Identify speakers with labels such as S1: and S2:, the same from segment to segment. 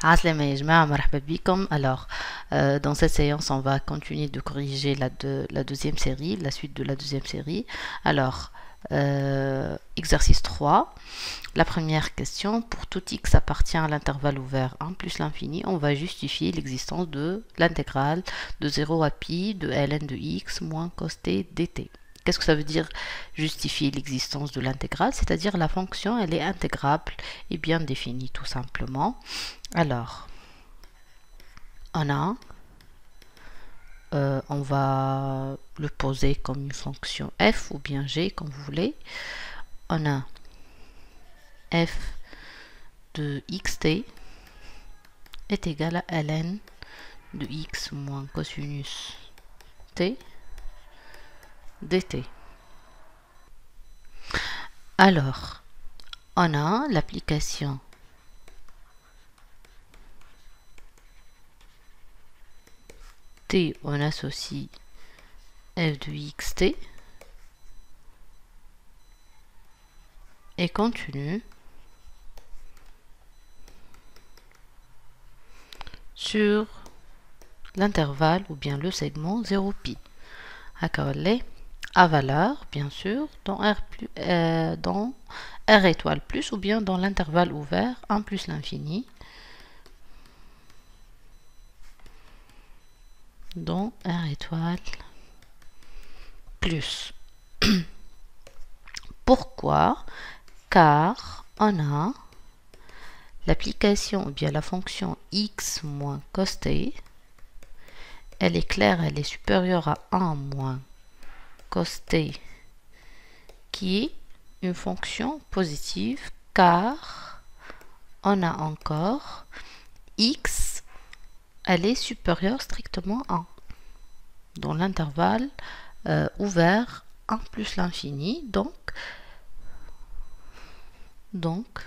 S1: Aslama ya jama'a, marhaba bikom. Alors, dans cette séance, on va continuer de corriger la deuxième série, la suite de la deuxième série. Alors, exercice 3. La première question, pour tout x appartient à l'intervalle ouvert 1 plus l'infini, on va justifier l'existence de l'intégrale de 0 à pi de ln de x moins cos t dt. Qu'est-ce que ça veut dire justifier l'existence de l'intégrale? C'est-à-dire la fonction, elle est intégrable et bien définie tout simplement. Alors, on va le poser comme une fonction f ou bien g, comme vous voulez. On a f de xt est égal à ln de x moins cosinus t dt. Alors, on a l'application t, on associe f de xt et continue sur l'intervalle ou bien le segment 0 pi. À valeur, bien sûr, dans R étoile plus ou bien dans l'intervalle ouvert 1 plus l'infini. Dans R étoile plus. Pourquoi? Car on a l'application ou bien la fonction x moins cos t, elle est claire, elle est supérieure à 1 moins cos t, qui est une fonction positive, car on a encore x, elle est supérieure strictement à 1 dans l'intervalle ouvert 1 plus l'infini. Donc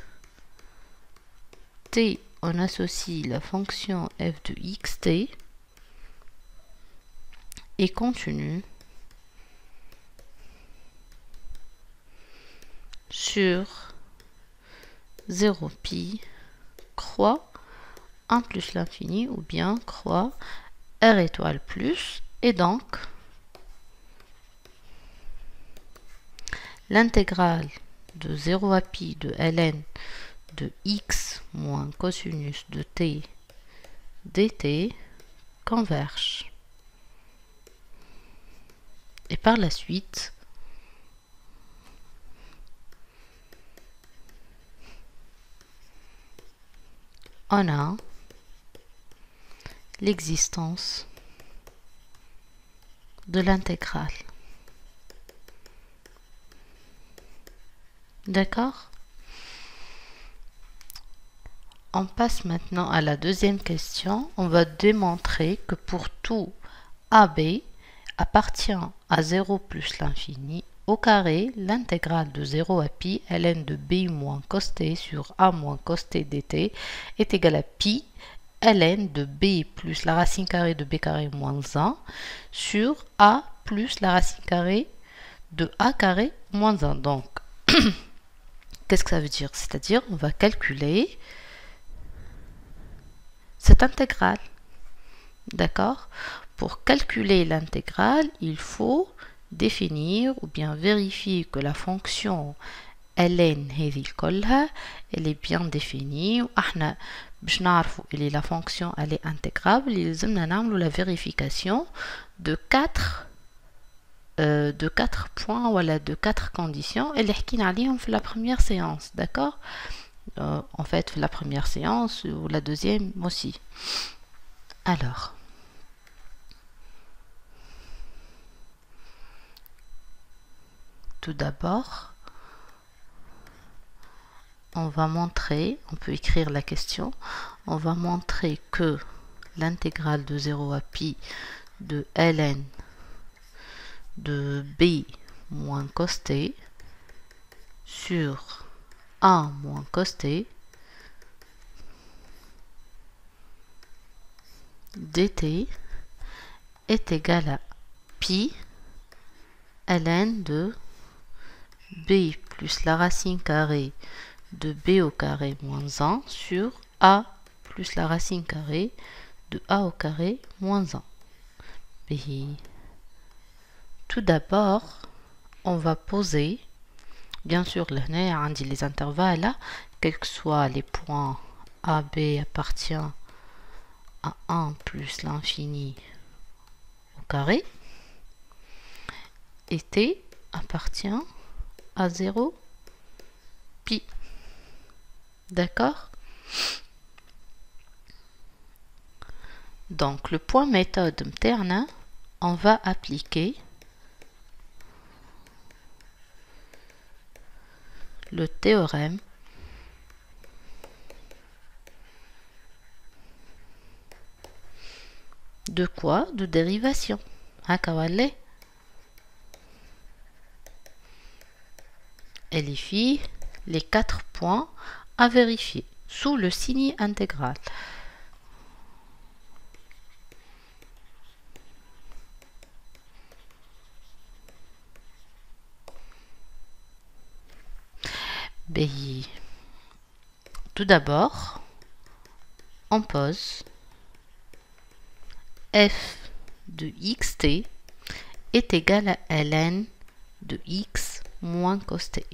S1: t, on associe la fonction f de xt et continue sur 0 pi croix 1 plus l'infini ou bien croix R étoile plus, et donc l'intégrale de 0 à pi de ln de x moins cosinus de t dt converge. Et par la suite, on a l'existence de l'intégrale. D'accord? On passe maintenant à la deuxième question. On va démontrer que pour tout AB appartient à 0 plus l'infini au carré, l'intégrale de 0 à pi ln de b moins cos t sur a moins cos t dt est égale à pi ln de b plus la racine carrée de b carré moins 1 sur a plus la racine carrée de a carré moins 1. Donc, qu'est-ce que ça veut dire? C'est-à-dire, on va calculer cette intégrale. D'accord? Pour calculer l'intégrale, il faut définir ou bien vérifier que la fonction ln elle est bien définie. باش نعرفوا اللي la fonction elle est intégrable, يلزمنا نعملوا la vérification de 4 points ou de 4 conditions اللي حكينا عليهم في la première séance. D'accord? En fait, la première séance ou la deuxième aussi. Alors, tout d'abord, on va montrer, on peut écrire la question, on va montrer que l'intégrale de 0 à pi de ln de b moins cos t sur a moins cos t dt est égal à pi ln de b plus la racine carrée de b au carré moins 1 sur a plus la racine carrée de a au carré moins 1. Et tout d'abord, on va poser, bien sûr, les intervalles là, quels que soient les points a, b appartient à 1 plus l'infini au carré, et t appartient à 0 pi. D'accord? Donc, le point méthode mterna, on va appliquer le théorème de quoi? De dérivation. Elifie les 4 points à vérifier sous le signe intégral. Tout d'abord, on pose f de xt est égal à ln de x moins cos t.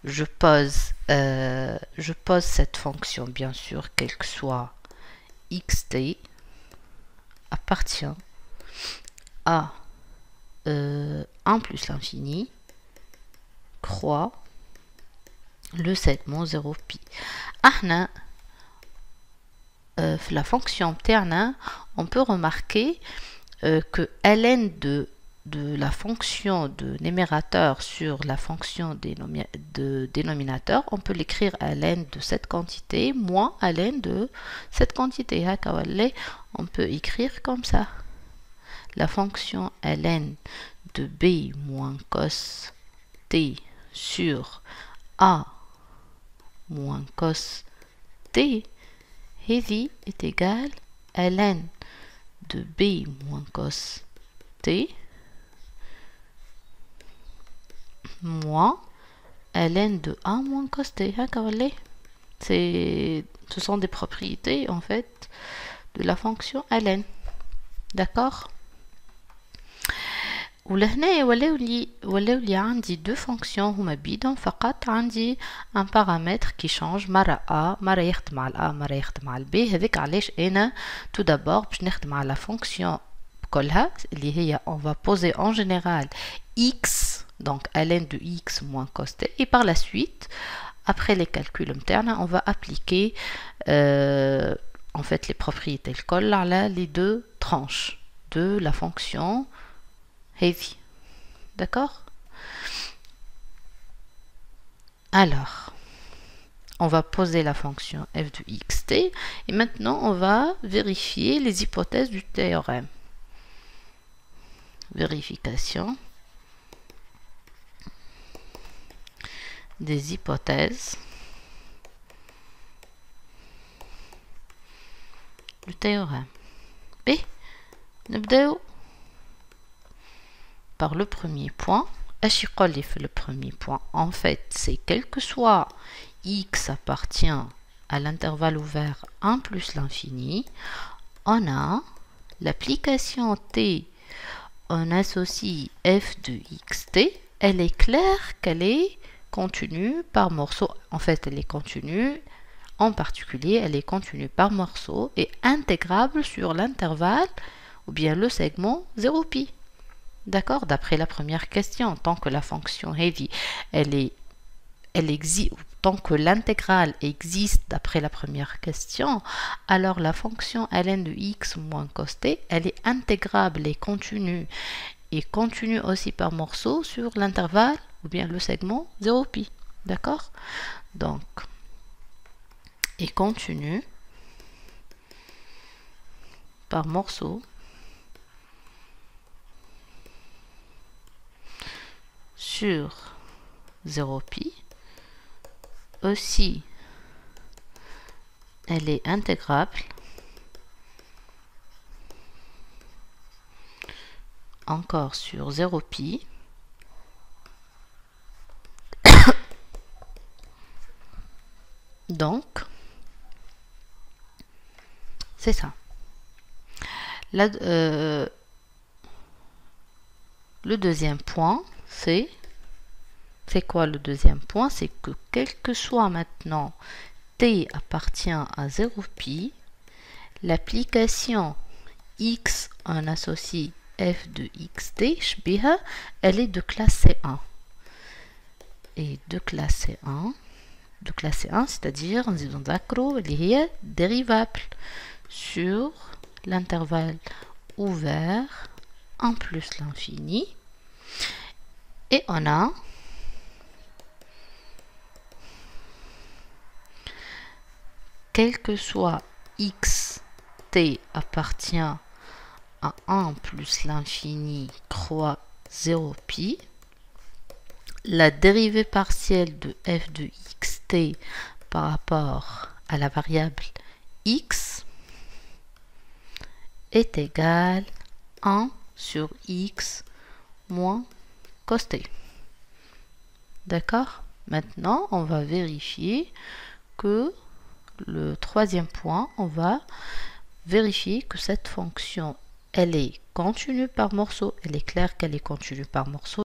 S1: Je pose cette fonction, bien sûr, quel que soit xt appartient à 1 plus l'infini croix le segment 0 pi. La fonction terna, on peut remarquer que ln de la fonction de numérateur sur la fonction de dénominateur, on peut l'écrire ln de cette quantité moins ln de cette quantité. On peut écrire comme ça. La fonction ln de b moins cos t sur a moins cos t est égal à ln de b moins cos t moins ln de a moins cos t. Ce sont des propriétés en fait de la fonction ln. D'accord? ولهنا ولاو لي عندي deux fonctions هما بيدهم فقط عندي un paramètre qui change مرة a مرة يخدم على a مرة يخدم على b. هذيك علاش انا tout d'abord باش نخدم على fonction كلها اللي هي on va poser en général x, donc ln de x moins cos t, et par la suite après les calculs internes on va appliquer en fait les propriétés le col là les deux tranches de la fonction heavy. D'accord? Alors, on va poser la fonction f de xt et maintenant on va vérifier les hypothèses du théorème. Vérification des hypothèses du théorème. B. نبداو par le premier point. Le premier point, en fait, c'est quel que soit x appartient à l'intervalle ouvert 1 plus l'infini, on a l'application t, on associe f de xt, elle est claire qu'elle est continue par morceau. En fait, elle est continue, en particulier, elle est continue par morceau et intégrable sur l'intervalle ou bien le segment 0 pi. D'accord? D'après la première question, tant que la fonction heavy, elle existe, tant que l'intégrale existe d'après la première question, alors la fonction ln de x moins cos t, elle est intégrable et continue aussi par morceau sur l'intervalle ou bien le segment 0 pi. D'accord? Donc, et continue par morceau sur 0 pi. Aussi, elle est intégrable encore sur 0 pi. Donc, C'est ça. Le deuxième point, c'est quoi le deuxième point? C'est que quel que soit maintenant t appartient à 0pi, l'application x en associe f de xt, elle est de classe C1. Et de classe C1, c'est-à-dire نزيدو نذكرو اللي هي dérivable sur l'intervalle ouvert en plus l'infini. Et on a quel que soit x, t appartient à 1 plus l'infini croix 0pi, la dérivée partielle de f de xt par rapport à la variable x est égale 1 sur x moins cos t. D'accord? Maintenant, on va vérifier que le troisième point, on va vérifier que cette fonction, elle est continue par morceau. Elle est claire qu'elle est continue par morceau.